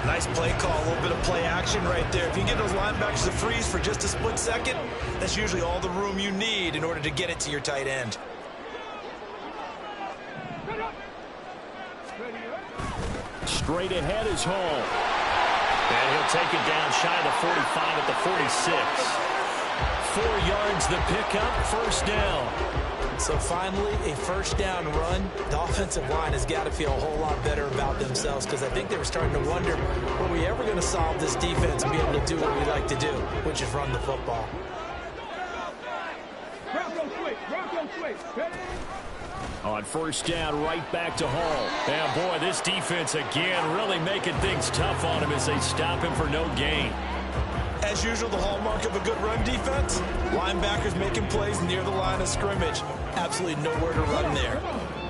Nice play call, a little bit of play action right there. If you get those linebackers to freeze for just a split second, that's usually all the room you need in order to get it to your tight end. Straight ahead is Hall. And he'll take it down shy of the 45 at the 46. 4 yards the pickup, 1st down. So finally, a 1st down run. The offensive line has got to feel a whole lot better about themselves, because I think they were starting to wonder, are we ever going to solve this defense and be able to do what we like to do, which is run the football. Bronco switch. On 1st down, right back to Hall. And boy, this defense again really making things tough on him as they stop him for no gain. As usual, the hallmark of a good run defense, linebackers making plays near the line of scrimmage. Absolutely nowhere to run there.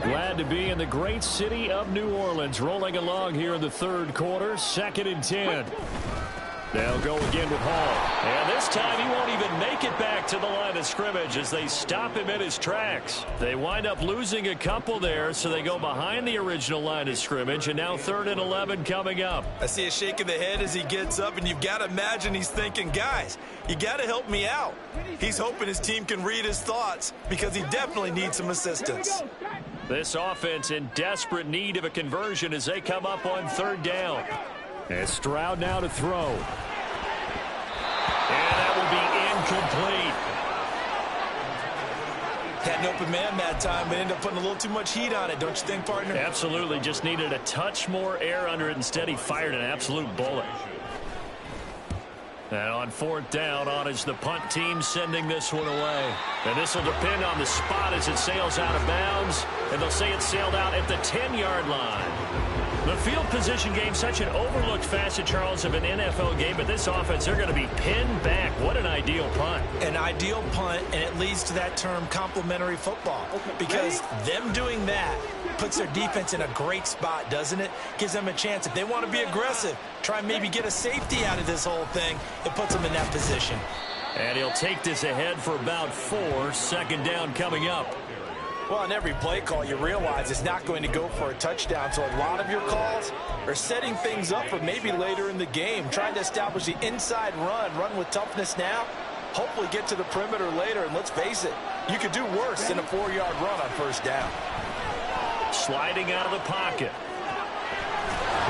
Glad to be in the great city of New Orleans, rolling along here in the 3rd quarter, 2nd and 10. They'll go again with Hall. And this time he won't even make it back to the line of scrimmage as they stop him in his tracks. They wind up losing a couple there, so they go behind the original line of scrimmage, and now 3rd and 11 coming up. I see a shake of the head as he gets up, and you've got to imagine he's thinking, guys, you got to help me out. He's hoping his team can read his thoughts, because he definitely needs some assistance. This offense in desperate need of a conversion as they come up on 3rd down. And Stroud now to throw. And that will be incomplete. Had an open man that time, but ended up putting a little too much heat on it, don't you think, partner? Absolutely. Just needed a touch more air under it. Instead, he fired an absolute bullet. And on fourth down, on is the punt team sending this one away. And this will depend on the spot as it sails out of bounds. And they'll say it sailed out at the 10-yard line. The field position game, such an overlooked facet, Charles, of an NFL game. But this offense, they're going to be pinned back. What an ideal punt. An ideal punt, and it leads to that term complementary football. Because them doing that puts their defense in a great spot, doesn't it? Gives them a chance. If they want to be aggressive, try and maybe get a safety out of this whole thing, it puts them in that position. And he'll take this ahead for about 4. Second down coming up. Well, on every play call, you realize it's not going to go for a touchdown. So a lot of your calls are setting things up for maybe later in the game, trying to establish the inside run with toughness now, hopefully get to the perimeter later. And let's face it, you could do worse than a 4-yard run on first down. Sliding out of the pocket.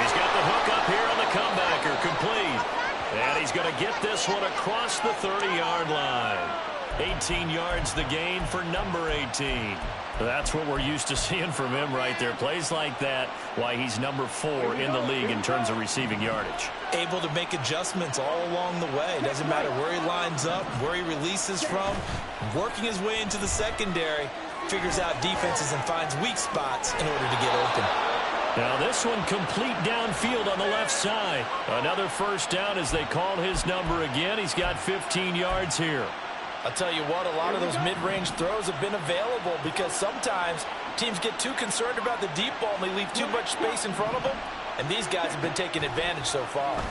He's got the hook up here on the comebacker, complete. And he's going to get this one across the 30-yard line. 18 yards the gain for number 18. That's what we're used to seeing from him right there. Plays like that, why he's number 4 in the league in terms of receiving yardage. Able to make adjustments all along the way. Doesn't matter where he lines up, where he releases from. Working his way into the secondary, figures out defenses and finds weak spots in order to get open. Now this one complete downfield on the left side. Another first down as they call his number again. He's got 15 yards here. I'll tell you what, a lot of those mid-range throws have been available because sometimes teams get too concerned about the deep ball and they leave too much space in front of them. And these guys have been taking advantage so far.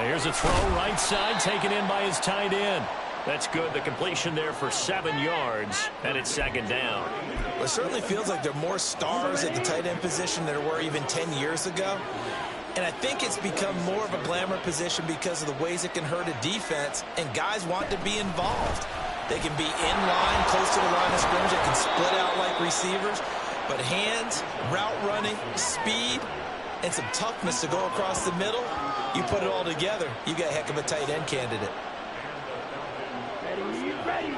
Here's a throw right side taken in by his tight end. That's good. The completion there for 7 yards, and it's second down. Well, it certainly feels like there are more stars at the tight end position than there were even 10 years ago. And I think it's become more of a glamour position because of the ways it can hurt a defense, and guys want to be involved. They can be in line, close to the line of scrimmage. They can split out like receivers. But hands, route running, speed, and some toughness to go across the middle, you put it all together, you got a heck of a tight end candidate. Ready.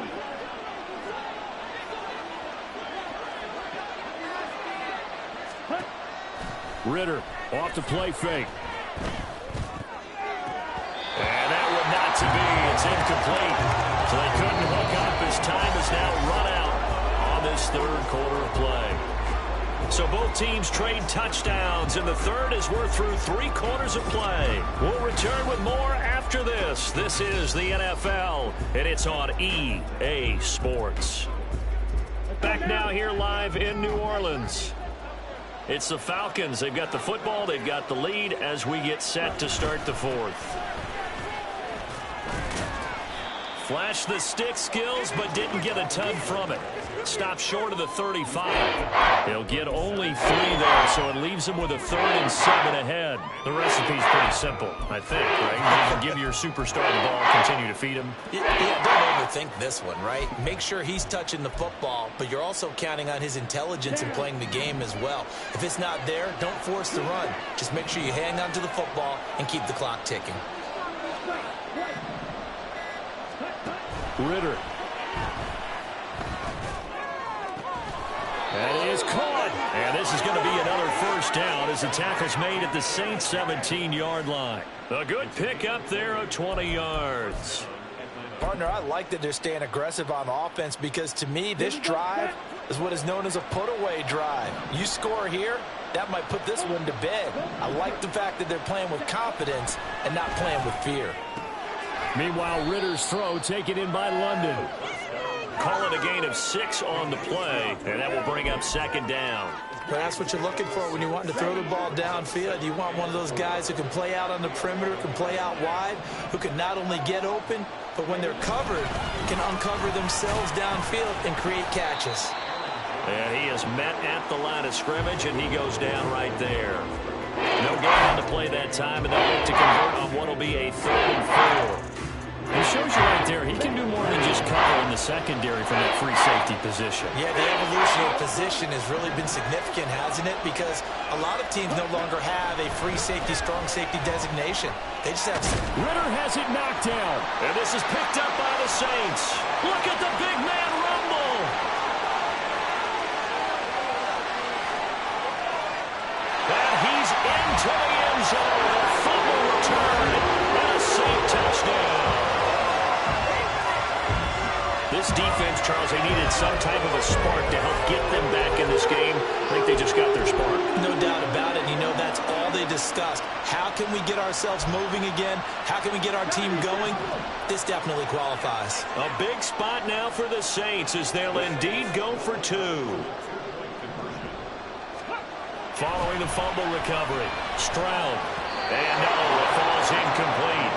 Ritter off the play fake. And that one not to be. It's incomplete. So they couldn't hook up. His time is now run out on this third quarter of play. So both teams trade touchdowns in the third as we're through 3 quarters of play. We'll return with more after this. This is the NFL, and it's on EA Sports. Back now here live in New Orleans. It's the Falcons. They've got the football. They've got the lead as we get set to start the fourth. Flashed the stick skills, but didn't get a ton from it. Stopped short of the 35. He'll get only 3 there, so it leaves him with a 3rd and 7 ahead. The recipe's pretty simple, I think, right? You can give your superstar the ball, continue to feed him. Yeah, don't overthink this one, right? Make sure he's touching the football, but you're also counting on his intelligence in playing the game as well. If it's not there, don't force the run. Just make sure you hang on to the football and keep the clock ticking. Ritter. And it is caught. And this is going to be another first down as the tackle's made at the Saints' 17-yard line. A good pick up there of 20 yards. Partner, I like that they're staying aggressive on offense because to me, this drive is what is known as a put-away drive. You score here, that might put this one to bed. I like the fact that they're playing with confidence and not playing with fear. Meanwhile, Ritter's throw taken in by London. Call it a gain of 6 on the play, and that will bring up second down. But that's what you're looking for when you want to throw the ball downfield. You want one of those guys who can play out on the perimeter, can play out wide, who can not only get open, but when they're covered, can uncover themselves downfield and create catches. And he is met at the line of scrimmage, and he goes down right there. No gain on the play that time, and they'll look to convert on what will be a 3rd and 4. It shows you right there, he can do more than just cover in the secondary from that free safety position. Yeah, the evolution of position has really been significant, hasn't it? Because a lot of teams no longer have a free safety, strong safety designation. They just have... Ritter has it knocked down. And this is picked up by the Saints. Look at the big man rumble. And he's into the end zone. A fumble return. And a this defense, Charles, they needed some type of a spark to help get them back in this game. I think they just got their spark. No doubt about it. You know, that's all they discussed. How can we get ourselves moving again? How can we get our team going? This definitely qualifies. A big spot now for the Saints as they'll indeed go for two. Following the fumble recovery, Stroud. And no, it falls incomplete.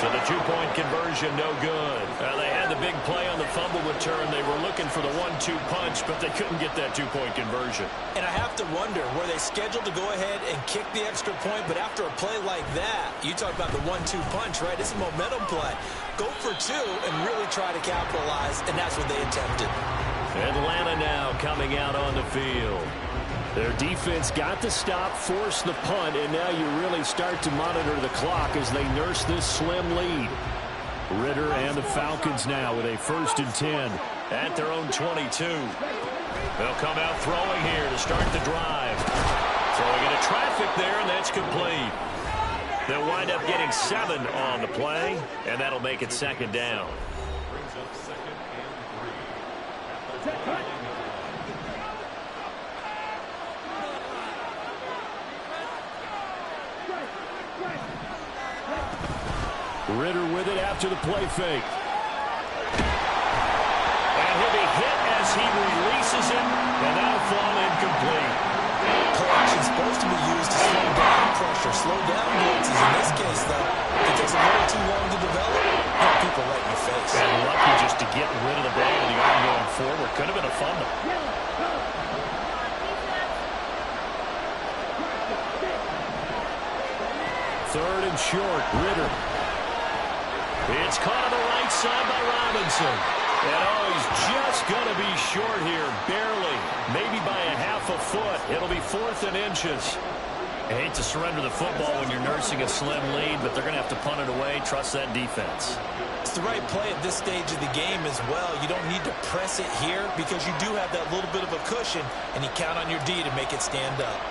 So the two-point conversion, no good. They had the big play on the fumble return. They were looking for the 1-2 punch, but they couldn't get that two-point conversion. And I have to wonder, were they scheduled to go ahead and kick the extra point? But after a play like that, you talk about the 1-2 punch, right? It's a momentum play. Go for two and really try to capitalize, and that's what they attempted. Atlanta now coming out on the field. Their defense got the stop, forced the punt, and now you really start to monitor the clock as they nurse this slim lead. Ritter and the Falcons now with a 1st and 10 at their own 22. They'll come out throwing here to start the drive. Throwing into traffic there, and that's complete. They'll wind up getting 7 on the play, and that'll make it 2nd down. Ritter with it after the play fake. And he'll be hit as he releases it, and that'll fall incomplete. Play action is supposed to be used to slow down pressure, slow down blitzes. In this case, though, it takes a little too long to develop. People right in the face. And lucky just to get rid of the ball with the arm going forward. Could have been a fumble. 3rd and short, Ritter. It's caught on the right side by Robinson. And he's just going to be short here, barely, maybe by a half a foot. It'll be 4th and inches. I hate to surrender the football when you're nursing a slim lead, but they're going to have to punt it away. Trust that defense. It's the right play at this stage of the game as well. You don't need to press it here because you do have that little bit of a cushion, and you count on your D to make it stand up.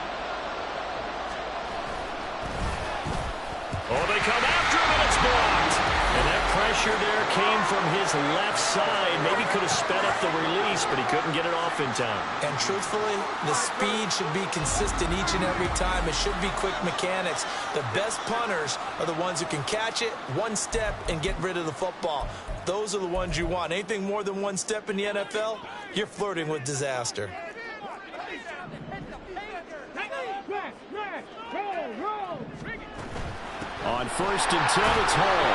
Oh, they come after him, and it's blocked. And that pressure there came from his left side. Maybe could have sped up the release, but he couldn't get it off in time. And truthfully, the speed should be consistent each and every time. It should be quick mechanics. The best punters are the ones who can catch it, one step, and get rid of the football. Those are the ones you want. Anything more than one step in the NFL, you're flirting with disaster. On 1st and 10, it's Hall.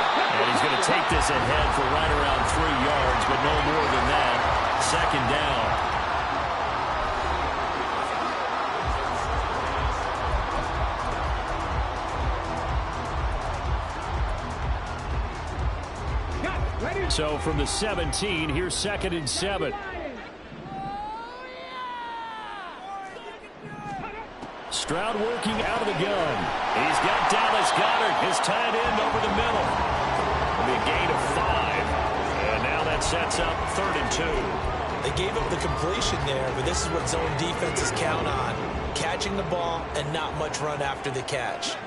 And he's going to take this ahead for right around 3 yards, but no more than that. 2nd down. So from the 17, here's 2nd and 7. Stroud working out of the gun. He's got Dallas Goedert, his tight end, over the middle. It'll be a gain of 5. And now that sets up 3rd and 2. They gave up the completion there, but this is what zone defenses count on. Catching the ball and not much run after the catch.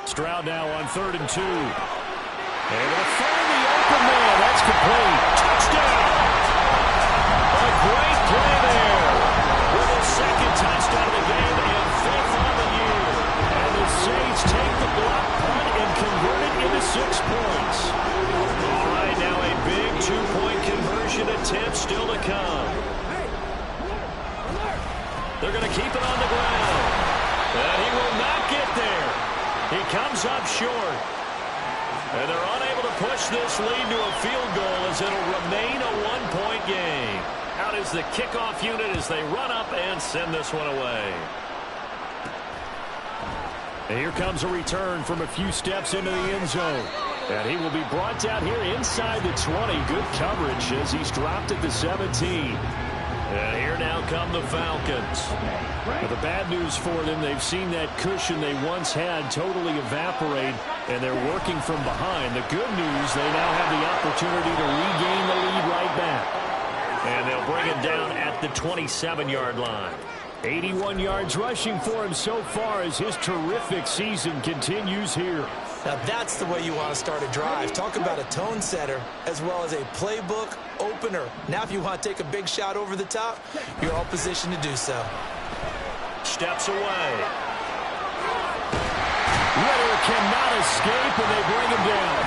Stroud now on 3rd and 2. Able to find the open man. That's complete. Touchdown! A great play there. With his 2nd touchdown of the game and 5th on the year. And the Saints take the block punt and convert it into 6 points. All right, now a big 2-point conversion attempt still to come. They're going to keep it on the ground. And he will not get there. He comes up short. And they're unable to push this lead to a field goal as it'll remain a 1-point game. Out is the kickoff unit as they run up and send this one away. And here comes a return from a few steps into the end zone. And he will be brought down here inside the 20. Good coverage as he's dropped at the 17. And here now come the Falcons. But the bad news for them, they've seen that cushion they once had totally evaporate, and they're working from behind. The good news, they now have the opportunity to regain the lead right back. And they'll bring him down at the 27-yard line. 81 yards rushing for him so far as his terrific season continues here. Now that's the way you want to start a drive. Talk about a tone setter as well as a playbook opener. Now if you want to take a big shot over the top, you're all positioned to do so. Steps away. Ritter cannot escape, and they bring him down.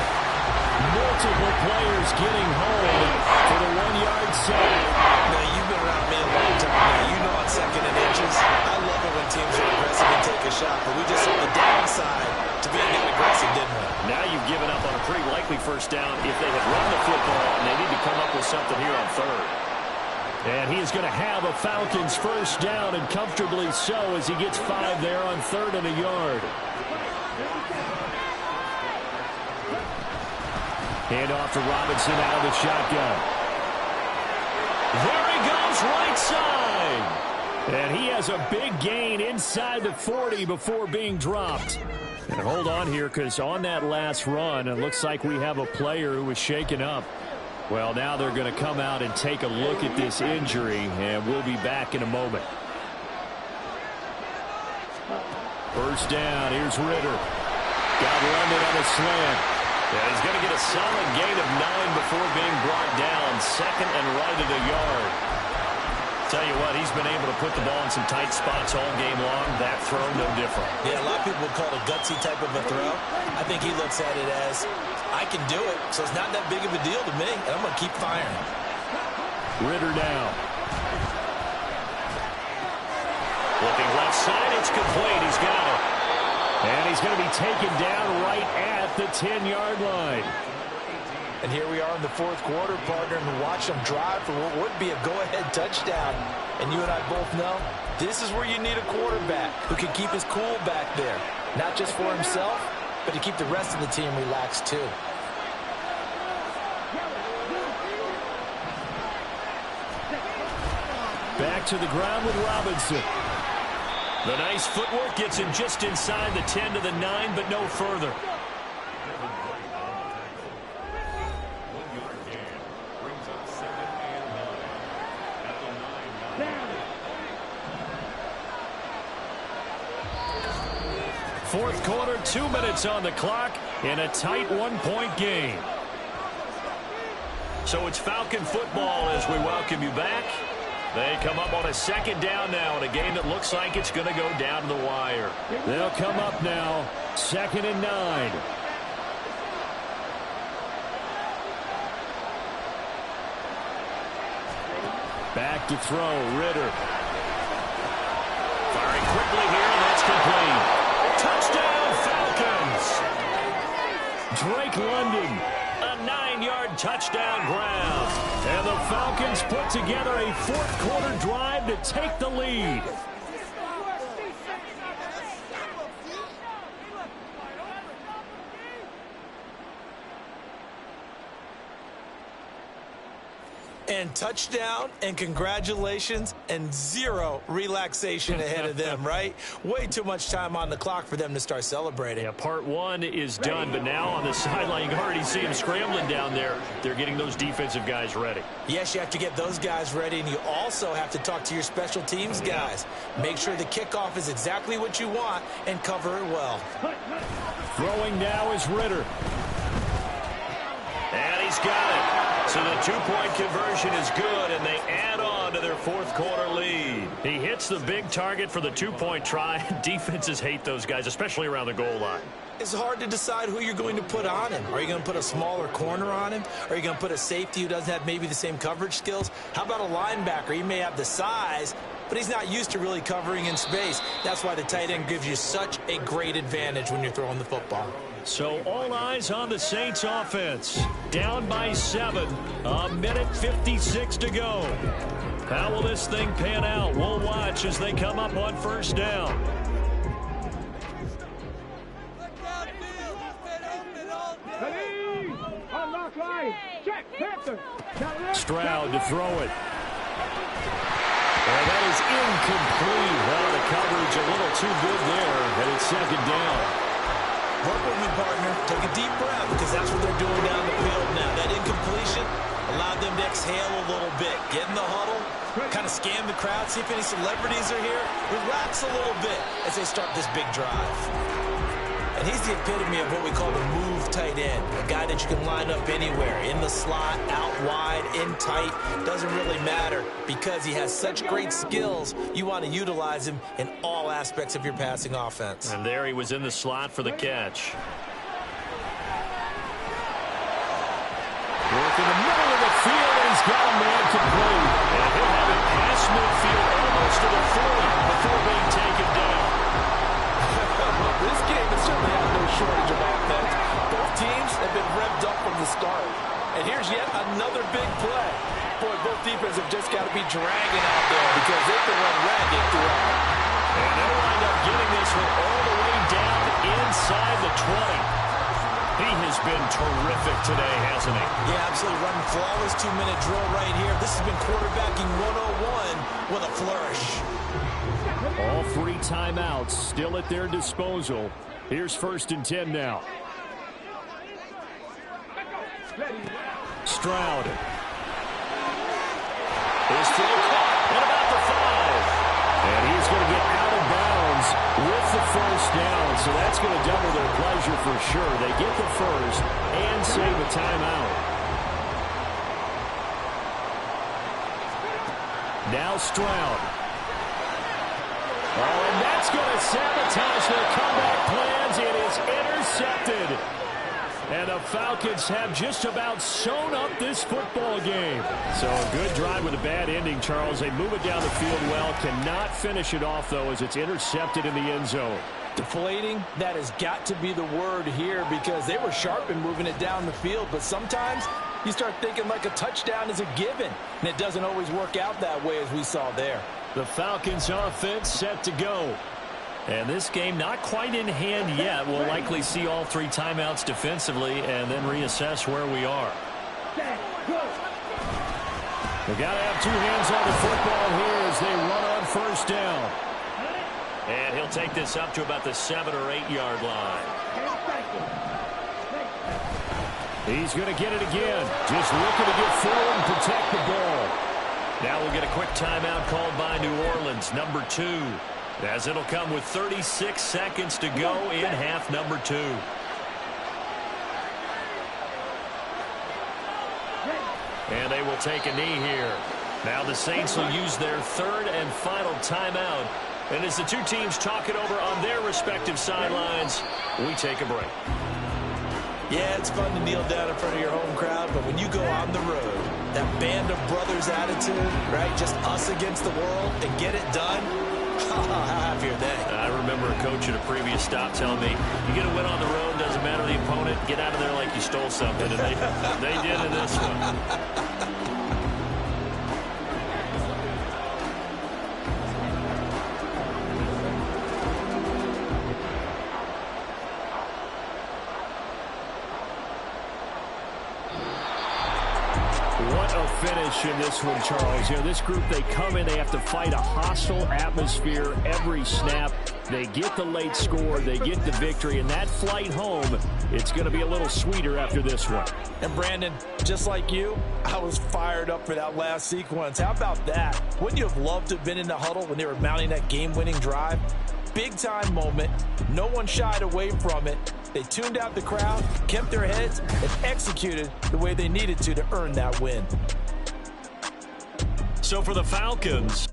Multiple players getting home for the 1-yard sack. Now, you've been around me a long time now. You know on 2nd and inches, I love it when teams are aggressive and take a shot, but we just saw the downside to being that aggressive, didn't we? Now you've given up on a pretty likely first down if they had run the football, and they need to come up with something here on 3rd. And he is going to have a Falcons first down, and comfortably so as he gets 5 there on 3rd and a yard. Hand off to Robinson out of the shotgun. There he goes, right side. And he has a big gain inside the 40 before being dropped. And hold on here, because on that last run, it looks like we have a player who was shaken up. Well, now they're going to come out and take a look at this injury, and we'll be back in a moment. First down, here's Ritter. Got London on a slant. Yeah, he's going to get a solid gain of 9 before being brought down. 2nd and right at a yard. Tell you what, he's been able to put the ball in some tight spots all game long. That throw, no different. Yeah, a lot of people would call it a gutsy type of a throw. I think he looks at it as, I can do it, so it's not that big of a deal to me, and I'm going to keep firing. Ritter down. Looking left side, it's complete. He's got it. And he's going to be taken down right at the 10-yard line. And here we are in the 4th quarter, partner, and watch them drive for what would be a go-ahead touchdown. And you and I both know this is where you need a quarterback who can keep his cool back there. Not just for himself, but to keep the rest of the team relaxed too. Back to the ground with Robinson. The nice footwork gets him just inside the 10 to the 9, but no further. Fourth quarter, 2 minutes on the clock in a tight 1-point game. So it's Falcon football as we welcome you back. They come up on a 2nd down now in a game that looks like it's going to go down to the wire. They'll come up now, 2nd and 9. Back to throw, Ritter. Firing quickly here, and that's complete. Touchdown, Falcons! Drake London. A 9-yard touchdown ground. And the Falcons put together a 4th quarter drive to take the lead. And touchdown, and congratulations, and 0 relaxation ahead of them, right? Way too much time on the clock for them to start celebrating. Yeah, part 1 is done, but now on the sideline, you can already see them scrambling down there. They're getting those defensive guys ready. Yes, you have to get those guys ready, and you also have to talk to your special teams guys. Make sure the kickoff is exactly what you want and cover it well. Throwing now is Ritter. And he's got it. So the 2-point conversion is good, and they add on to their 4th quarter lead. He hits the big target for the 2-point try. Defenses hate those guys, especially around the goal line. It's hard to decide who you're going to put on him. Are you going to put a smaller corner on him? Are you going to put a safety who doesn't have maybe the same coverage skills? How about a linebacker? He may have the size, but he's not used to really covering in space. That's why the tight end gives you such a great advantage when you're throwing the football. So all eyes on the Saints offense. Down by 7. A minute 56 to go. How will this thing pan out? We'll watch as they come up on first down. Stroud to throw it. And that is incomplete. Well, the coverage a little too good there, and it's 2nd down. Work with me, partner. Take a deep breath, because that's what they're doing down the field now. That incompletion allowed them to exhale a little bit. Get in the huddle, kind of scan the crowd, see if any celebrities are here. Relax a little bit as they start this big drive. And he's the epitome of what we call the move tight end. A guy that you can line up anywhere, in the slot, out wide, in tight. Doesn't really matter because he has such great skills. You want to utilize him in all aspects of your passing offense. And there he was in the slot for the catch. Work in the middle of the field, and he's got a man complete. And he'll have it past midfield almost to the 40 before being taken down. This game has certainly had no shortage of offense. Both teams have been revved up from the start. And here's yet another big play. Boy, both defenses have just got to be dragging out there because they can run ragged throughout. And they'll wind up getting this one all the way down inside the 20. He has been terrific today, hasn't he? Yeah, absolutely. Running flawless 2-minute drill right here. This has been quarterbacking 101 with a flourish. All 3 timeouts still at their disposal. Here's 1st and 10 now. Stroud. His throw caught at about the 5. And he's going to get out of bounds with the 1st down. So that's going to double their pleasure for sure. They get the 1st and save a timeout. Now Stroud. Oh, and that's going to sabotage their comeback plans. It is intercepted. And the Falcons have just about sewn up this football game. So a good drive with a bad ending, Charles. They move it down the field well. Cannot finish it off, though, as it's intercepted in the end zone. Deflating, that has got to be the word here because they were sharp in moving it down the field. But sometimes you start thinking like a touchdown is a given. And it doesn't always work out that way as we saw there. The Falcons offense set to go. And this game not quite in hand yet. We'll likely see all 3 timeouts defensively and then reassess where we are. They've got to have 2 hands on the football here as they run on 1st down. And he'll take this up to about the 7 or 8 yard line. He's going to get it again. Just looking to get forward and protect the ball. Now we'll get a quick timeout called by New Orleans, number 2. As it'll come with 36 seconds to go in half number 2. And they will take a knee here. Now the Saints will use their 3rd and final timeout. And as the 2 teams talk it over on their respective sidelines, we take a break. Yeah, it's fun to kneel down in front of your home crowd, but when you go on the road, that band of brothers attitude, right, just us against the world and get it done, how happy are they? I remember a coach at a previous stop telling me, you get a win on the road, doesn't matter the opponent, get out of there like you stole something. And they did in this one. What a finish in this one, Charles. You know, this group, they come in, they have to fight a hostile atmosphere every snap. They get the late score, they get the victory, and that flight home, it's going to be a little sweeter after this one. And Brandon, just like you, I was fired up for that last sequence. How about that? Wouldn't you have loved to have been in the huddle when they were mounting that game-winning drive? Big-time moment. No one shied away from it. They tuned out the crowd, kept their heads, and executed the way they needed to earn that win. So for the Falcons,